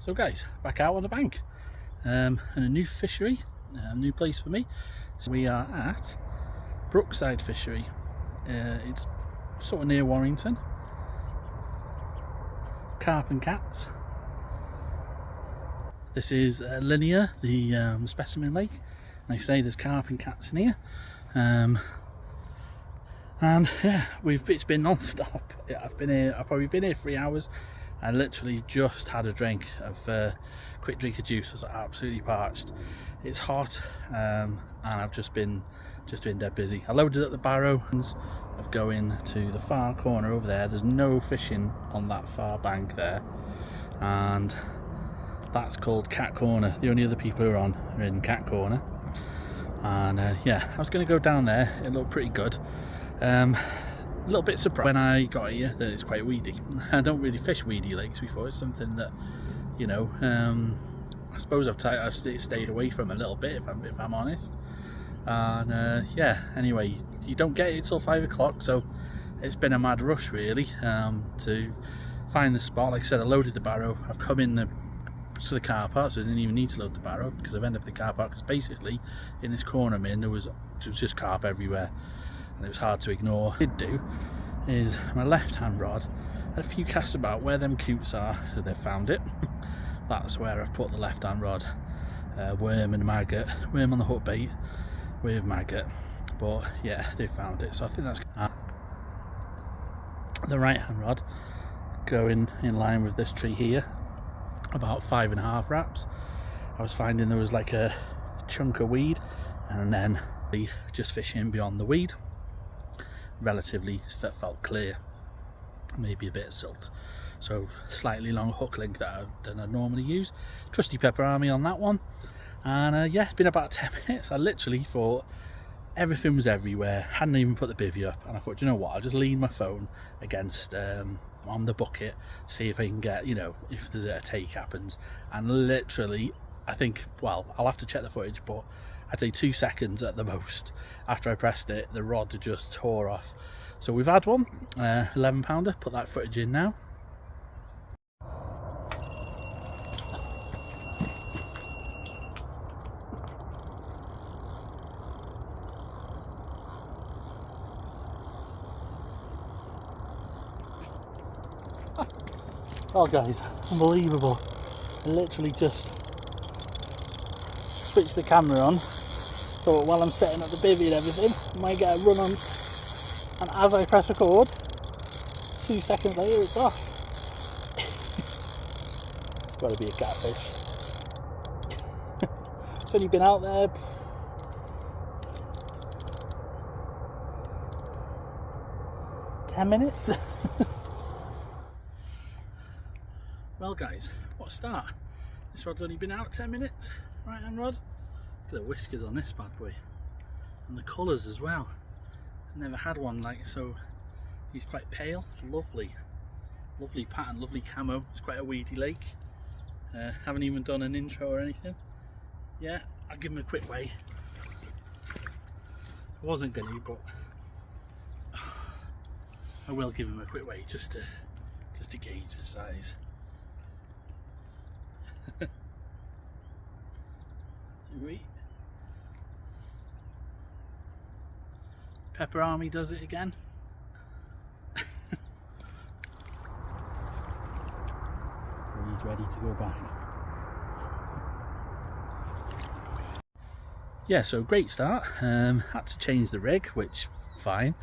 So guys, back out on the bank and a new fishery, a new place for me. So we are at Brookside Fishery. It's sort of near Warrington. Carp and Cats. This is Linear, the specimen lake. Like I say, there's carp and cats in here. And yeah, it's been non-stop. I've probably been here 3 hours. I literally just had a drink of quick drink of juice. I was absolutely parched. It's hot, and I've just been dead busy. I loaded up the barrow of going to the far corner over there. There's no fishing on that far bank there, and that's called Cat Corner. The only other people who are on are in Cat Corner. And yeah, I was going to go down there. It looked pretty good. A little bit surprised when I got here that it's quite weedy. I don't really fish weedy lakes before. It's something that, you know, I suppose I've stayed away from a little bit, if I'm honest. And yeah, anyway, you don't get it till 5 o'clock, so it's been a mad rush really to find the spot. Like I said, I loaded the barrow. I've come in to the car park, so I didn't even need to load the barrow because I've ended up the car park. Because basically, in this corner I'm in, there was just carp everywhere. And it was hard to ignore. What I did do is my left hand rod had a few casts about where them coots are, because they've found it. That's where I've put the left hand rod. Worm and maggot, worm on the hook bait with maggot, but yeah, they found it, so I think that's the right hand rod going in line with this tree here, about 5.5 wraps. I was finding there was like a chunk of weed, and then just fishing beyond the weed. Relatively felt clear, maybe a bit of silt, so slightly long hook length than I normally use. Trusty Pepper Army on that one, and yeah, it's been about 10 minutes. I literally thought everything was everywhere, hadn't even put the bivvy up, and I thought, you know what, I'll just lean my phone against on the bucket, see if I can get, you know, if there's a take happens. And literally, I think, well, I'll have to check the footage, but I'd say 2 seconds at the most after I pressed it, the rod just tore off. So we've had one 11 pounder, put that footage in now. Oh guys, unbelievable. I literally just switched the camera on, thought while I'm setting up the bivvy and everything, I might get a run on, and as I press record, 2 seconds later it's off. It's got to be a catfish. It's only been out there $10 Well guys, what a start. This rod's only been out 10 minutes, right hand rod. Look at the whiskers on this bad boy. And the colours as well. I've never had one like, so he's quite pale, lovely. Lovely pattern, lovely camo. It's quite a weedy lake. Haven't even done an intro or anything. Yeah, I'll give him a quick weigh. I wasn't going to, but I will give him a quick weigh just to gauge the size. Pepper Army does it again. He's ready to go back. Yeah, so great start. Had to change the rig, which fine.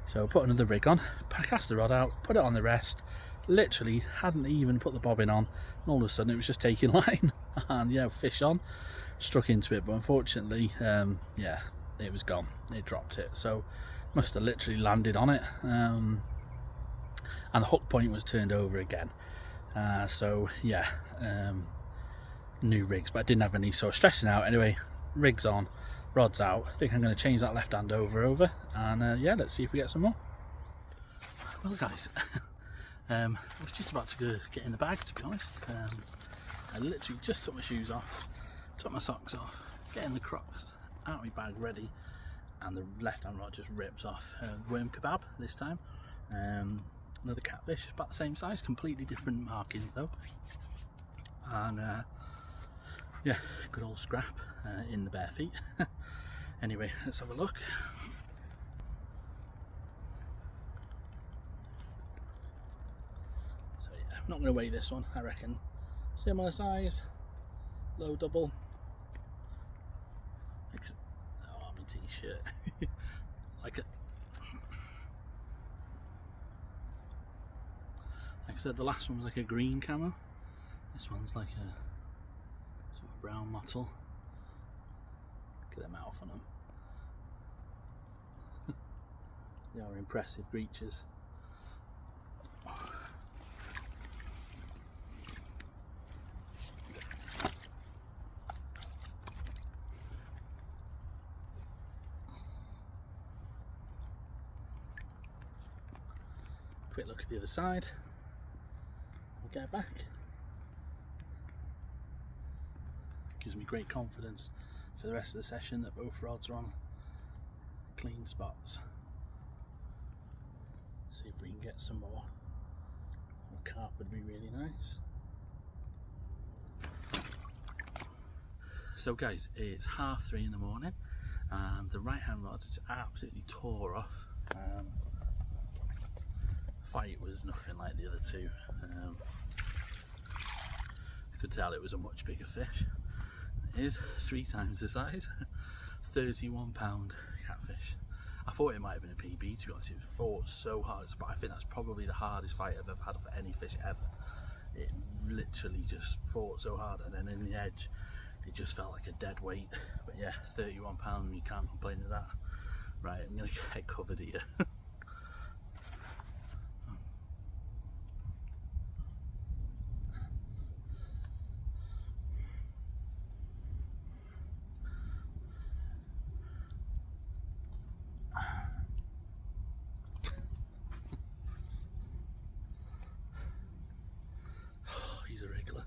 So put another rig on, cast the rod out, put it on the rest. Literally hadn't even put the bobbin on, and all of a sudden it was just taking line, and yeah, fish on. Struck into it, but unfortunately, yeah, it was gone. It dropped it, so must have literally landed on it, and the hook point was turned over again. So yeah, new rigs, but I didn't have any, so I was stressing out. Anyway, rigs on, rods out. I think I'm going to change that left hand over, and yeah, let's see if we get some more. Well guys, I was just about to go get in the bag, to be honest. I literally just took my shoes off, took my socks off, getting the Crocs out of my bag ready, and the left hand rod just rips off. Worm kebab this time. Another catfish, about the same size, completely different markings though. and yeah, good old scrap in the bare feet. Anyway, let's have a look. So yeah, I'm not going to weigh this one. I reckon similar size, low double. Oh, my t-shirt. Like I said, the last one was like a green camo. This one's like a sort of brown mottle. Look at the mouth on them. They are impressive creatures. Quick look at the other side. We'll get back. Gives me great confidence for the rest of the session that both rods are on clean spots. See if we can get some more. A carp would be really nice. So guys, it's 3:30 in the morning and the right hand rod is absolutely tore off. Fight was nothing like the other two. I could tell it was a much bigger fish. It is 3 times the size. 31-pound catfish. I thought it might have been a PB, to be honest. It fought so hard, but I think that's probably the hardest fight I've ever had for any fish ever. It literally just fought so hard, and then in the edge it just felt like a dead weight. But yeah, 31 pounds, you can't complain with that. Right, I'm gonna get covered here. He's a regular.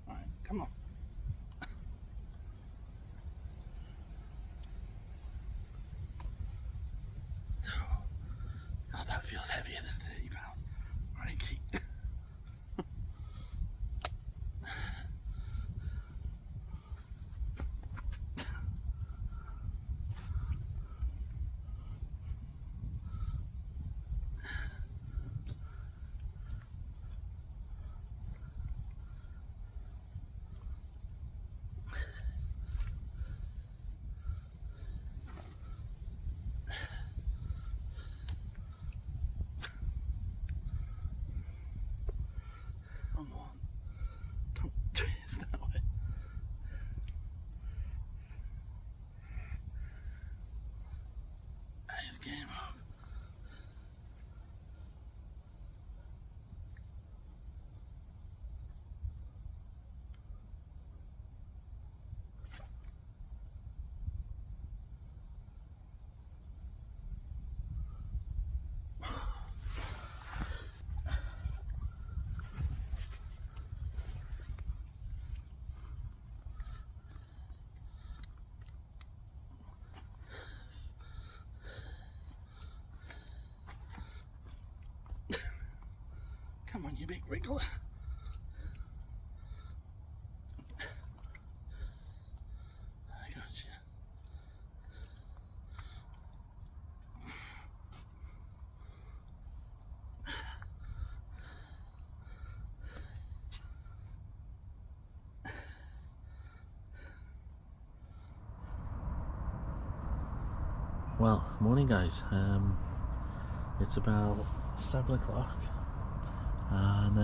Alright, come on. Oh, that feels heavier than 30 pounds. Alright, keep. Come on. Don't twist that way. It's game up. Come on, you big wriggler. I got you. Well, morning guys. It's about 7 o'clock. And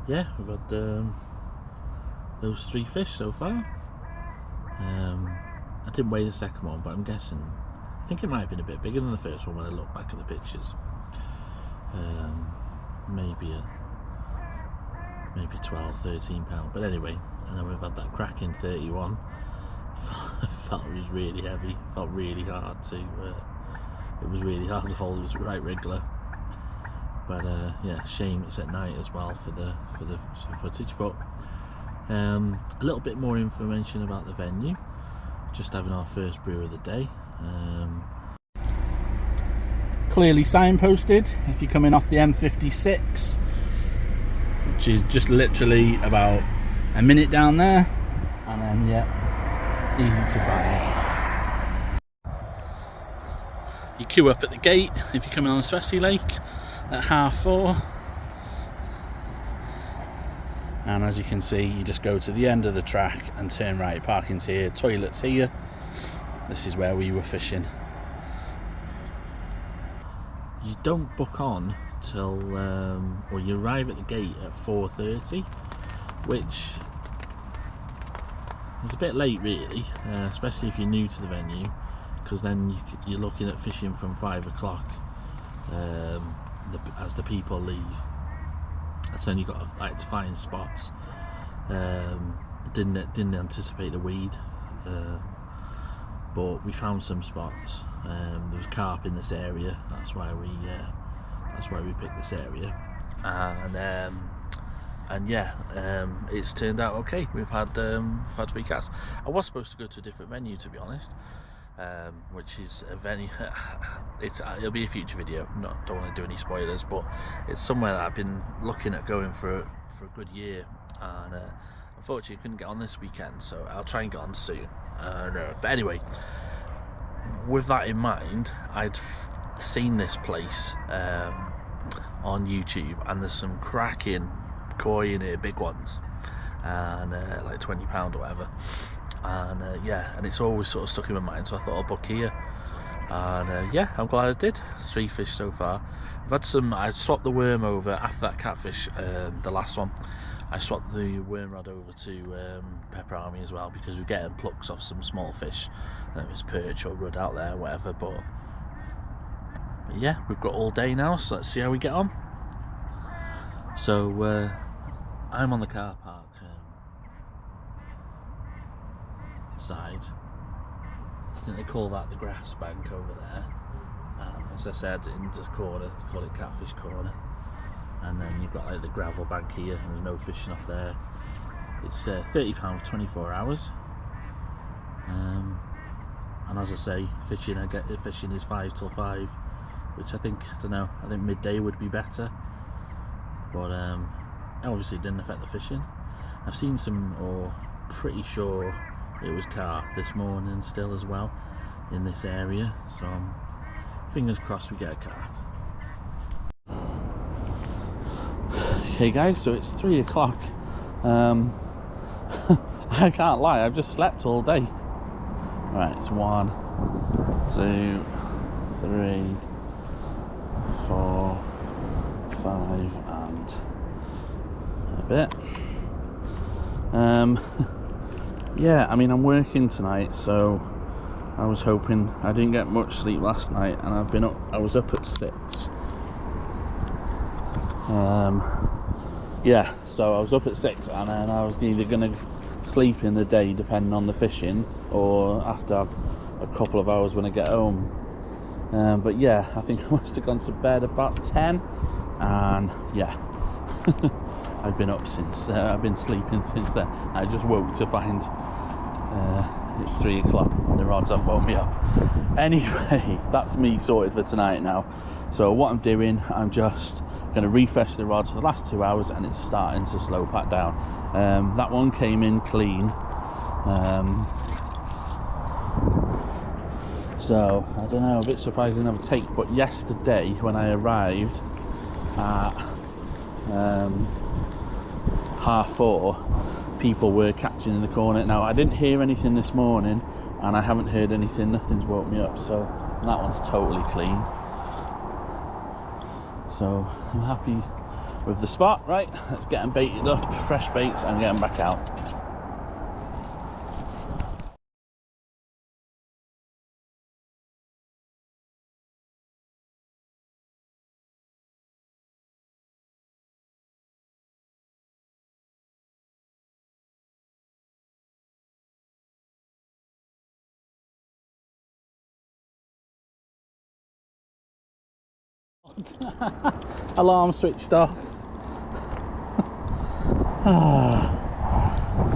yeah, we've had those 3 fish so far. I didn't weigh the second one, but I'm guessing, I think it might have been a bit bigger than the first one when I look back at the pictures. Maybe 12, 13 pounds, but anyway. And then we've had that cracking 31. Felt it was really heavy, felt really hard to it was really hard to hold. It was right regular. But yeah, shame it's at night as well for the footage. But a little bit more information about the venue. Just having our first brew of the day. Clearly signposted if you're coming off the M56 which is just literally about a minute down there, and then yeah, easy to find. You queue up at the gate if you're coming on the Swessey Lake at 4:30, and as you can see, you just go to the end of the track and turn right. Parking's here, toilets here. This is where we were fishing. You don't book on till, or you arrive at the gate at 4:30, which is a bit late really, especially if you're new to the venue, because then you're looking at fishing from 5 o'clock as the people leave. So then you've got to find spots. Didn't anticipate the weed, but we found some spots. There was carp in this area. That's why we picked this area, and yeah, it's turned out okay. We've had 3 casts. I was supposed to go to a different venue, to be honest, which is a venue. It'll be a future video. Don't want to do any spoilers, but it's somewhere that I've been looking at going for a good year, and unfortunately couldn't get on this weekend. So I'll try and get on soon. But anyway, with that in mind, I'd seen this place on YouTube, and there's some cracking koi in here, big ones, and like £20 or whatever, and yeah, and it's always sort of stuck in my mind, so I thought I'll book here, and yeah, I'm glad I did. 3 fish so far. I've had some. I swapped the worm over after that catfish, the last one. I swapped the worm rod over to Pepper Army as well, because we're getting plucks off some small fish, and it was perch or rudd out there, whatever. But yeah, we've got all day now, so let's see how we get on. So I'm on the car park side. I think they call that the grass bank over there. As I said, in the corner, they call it Catfish Corner. And then you've got like the gravel bank here, and there's no fishing off there. It's £30 for 24 hours. And as I say, fishing is 5 till 5, which I think midday would be better. But obviously it didn't affect the fishing. I've seen some, or pretty sure it was carp this morning still as well in this area. So fingers crossed we get a carp. Okay guys, so it's 3 o'clock. I can't lie, I've just slept all day. Right, it's 1, 2, 3, 4, 5 and a bit. Yeah, I mean, I'm working tonight, so I was hoping. I didn't get much sleep last night, and I was up at 6. Yeah, so I was up at 6, and then I was either going to sleep in the day depending on the fishing, or after have a couple of hours when I get home. But yeah, I think I must have gone to bed about 10, and yeah, I've been up since. I've been sleeping since then. I just woke to find it's 3 o'clock. The rods haven't woke me up. Anyway, that's me sorted for tonight now. So what I'm doing, I'm just going to refresh the rods for the last 2 hours, and it's starting to slow back down. That one came in clean. So I don't know, a bit surprised I didn't have a take, but yesterday when I arrived at 4:30, people were catching in the corner. Now I didn't hear anything this morning, and I haven't heard anything, nothing's woke me up, so that one's totally clean. So I'm happy with the spot. Right, let's get them baited up, fresh baits, and get them back out. Alarm switched off.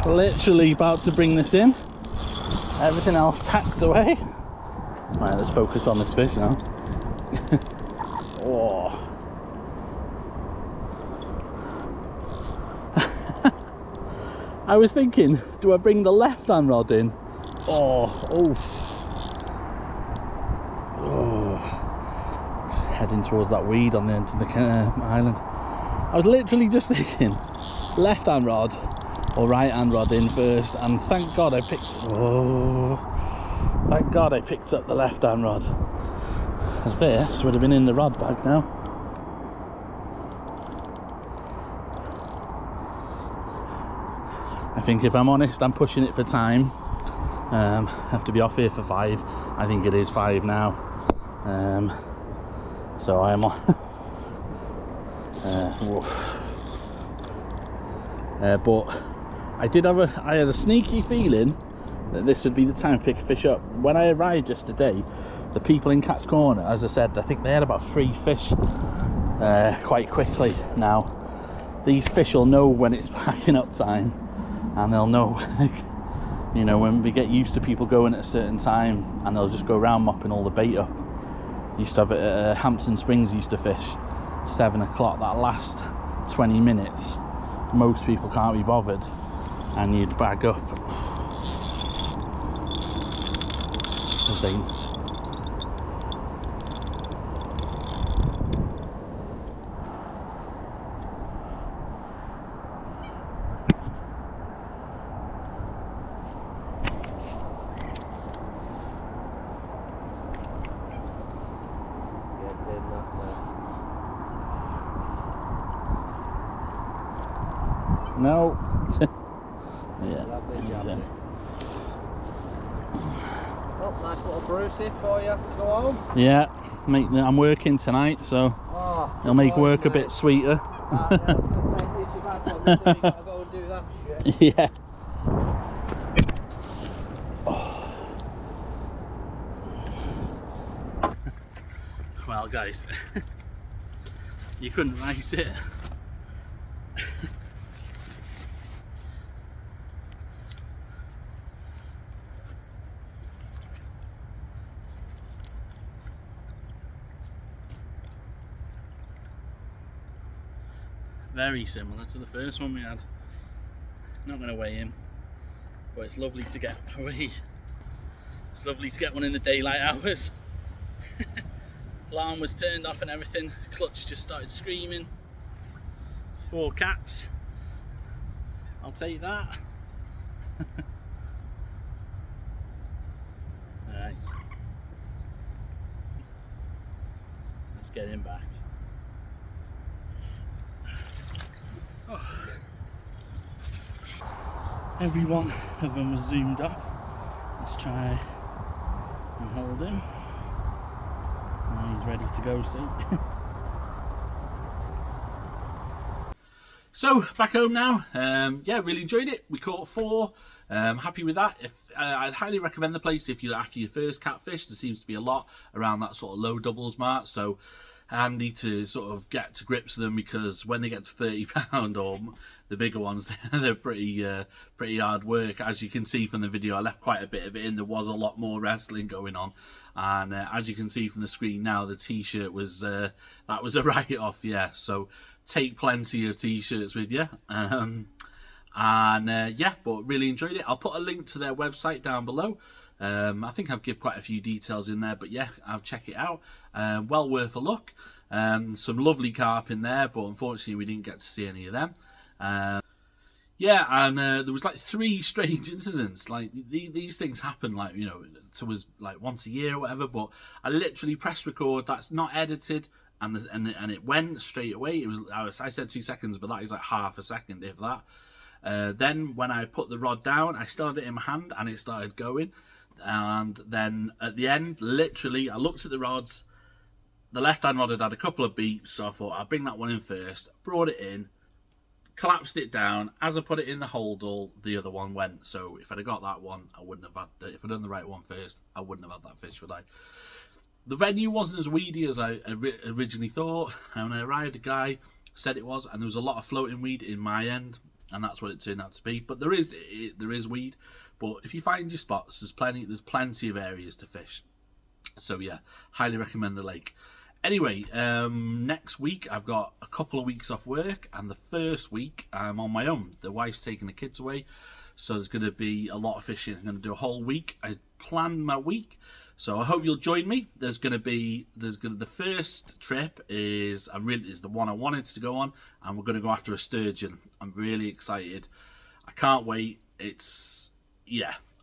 Literally about to bring this in. Everything else packed away. Right, let's focus on this fish now. Oh. I was thinking, do I bring the left-hand rod in? Oh. It's heading towards that weed on the end of the island. I was literally just thinking, left-hand rod or right-hand rod in first, and thank God I picked up the left-hand rod, as this would have been in the rod bag now. I think, if I'm honest, I'm pushing it for time. Have to be off here for 5. I think it is 5 now. So I am on. But I had a sneaky feeling that this would be the time to pick a fish up. When I arrived yesterday, the people in Cat's Corner, as I said, I think they had about 3 fish quite quickly. Now, these fish will know when it's packing up time, and they'll know, you know, when we get used to people going at a certain time, and they'll just go around mopping all the bait up. Used to have it at Hampton Springs, used to fish 7 o'clock. That last 20 minutes, most people can't be bothered, and you'd bag up. As they... No. Yeah. Oh, nice little Brucey for you to go home. Yeah, I'm working tonight, so it'll make work a bit sweeter. Yeah, I was going to say, at least you've had one, you've got to go and do that shit. Yeah. Well, guys, you couldn't write it. Very similar to the first one we had. Not going to weigh him, but it's lovely to get away. It's lovely to get one in the daylight hours. Alarm was turned off and everything. His clutch just started screaming. 4 cats. I'll take that. Alright. Let's get him back. Oh. Every one of them was zoomed off. Let's try and hold him. He's ready to go, see. So, back home now. Yeah, really enjoyed it. We caught 4. Happy with that. I'd highly recommend the place if you're after your first catfish. There seems to be a lot around that sort of low doubles mark, so handy to sort of get to grips with them, because when they get to £30 or the bigger ones, they're pretty hard work. As you can see from the video, I left quite a bit of it in. There was a lot more wrestling going on, and as you can see from the screen now, the t-shirt was that was a write-off. Yeah, so take plenty of t-shirts with you. Yeah, but really enjoyed it. I'll put a link to their website down below. I think I've given quite a few details in there, but yeah, I'll check it out. Well worth a look. Some lovely carp in there, but unfortunately we didn't get to see any of them. Yeah, and there was like 3 strange incidents. Like these things happen, like, you know, to us like once a year or whatever. But I literally pressed record. That's not edited, and it went straight away. I said 2 seconds, but that is like half a second, if that. Then when I put the rod down, I still had it in my hand, and it started going. And then at the end, literally, I looked at the rods. The left-hand rod had a couple of beeps, so I thought I'll bring that one in first. Brought it in, collapsed it down. As I put it in the holdall, the other one went. So if I'd have got that one, I wouldn't have had. If I'd done the right one first, I wouldn't have had that fish, would I? The venue wasn't as weedy as I originally thought. And when I arrived, a guy said it was, and there was a lot of floating weed in my end, and that's what it turned out to be. But there is weed. But if you find your spots, there's plenty of areas to fish. So yeah, highly recommend the lake. Anyway, next week I've got a couple of weeks off work, and the first week I'm on my own. The wife's taking the kids away, so there's going to be a lot of fishing. I'm going to do a whole week. I planned my week, so I hope you'll join me. The first trip is the one I wanted to go on, and we're going to go after a sturgeon. I'm really excited. I can't wait.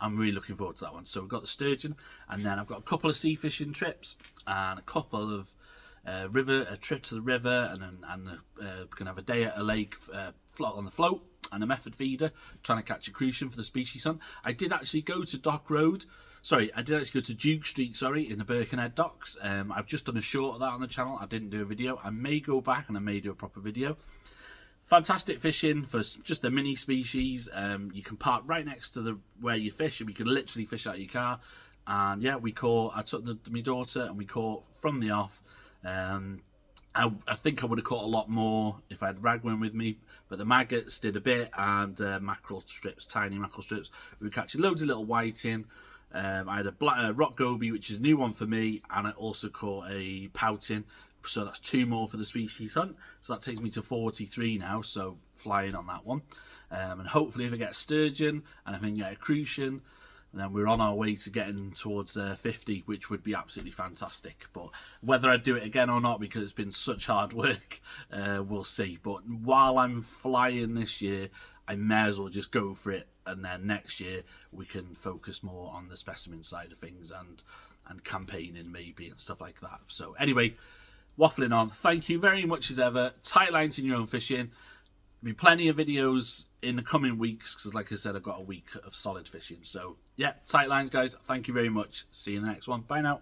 I'm really looking forward to that one. So we've got the sturgeon, and then I've got a couple of sea fishing trips and a couple of a trip to the river, and we're gonna have a day at a lake, float on the float, and a method feeder, trying to catch a crucian for the species hunt. I did actually go to Duke Street, in the Birkenhead docks. I've just done a short of that on the channel. I didn't do a video. I may go back and I may do a proper video. Fantastic fishing for just the mini species. You can park right next to where you fish, and we can literally fish out of your car. And yeah, I took my daughter, and we caught from the off. I think I would have caught a lot more if I had ragworm with me, but the maggots did a bit, and mackerel strips, tiny mackerel strips. We were catching loads of little whiting. I had a rock goby, which is a new one for me, and I also caught a pouting. So that's 2 more for the species hunt. So that takes me to 43 now, so flying on that one. And hopefully if I get a sturgeon and if I can get a crucian, then we're on our way to getting towards 50, which would be absolutely fantastic. But whether I do it again or not, because it's been such hard work, we'll see. But while I'm flying this year, I may as well just go for it. And then next year we can focus more on the specimen side of things and campaigning maybe and stuff like that. So anyway, waffling on. Thank you very much as ever. Tight lines in your own fishing. There'll be plenty of videos in the coming weeks, because like I said, I've got a week of solid fishing. So yeah, tight lines, guys. Thank you very much. See you in the next one. Bye now.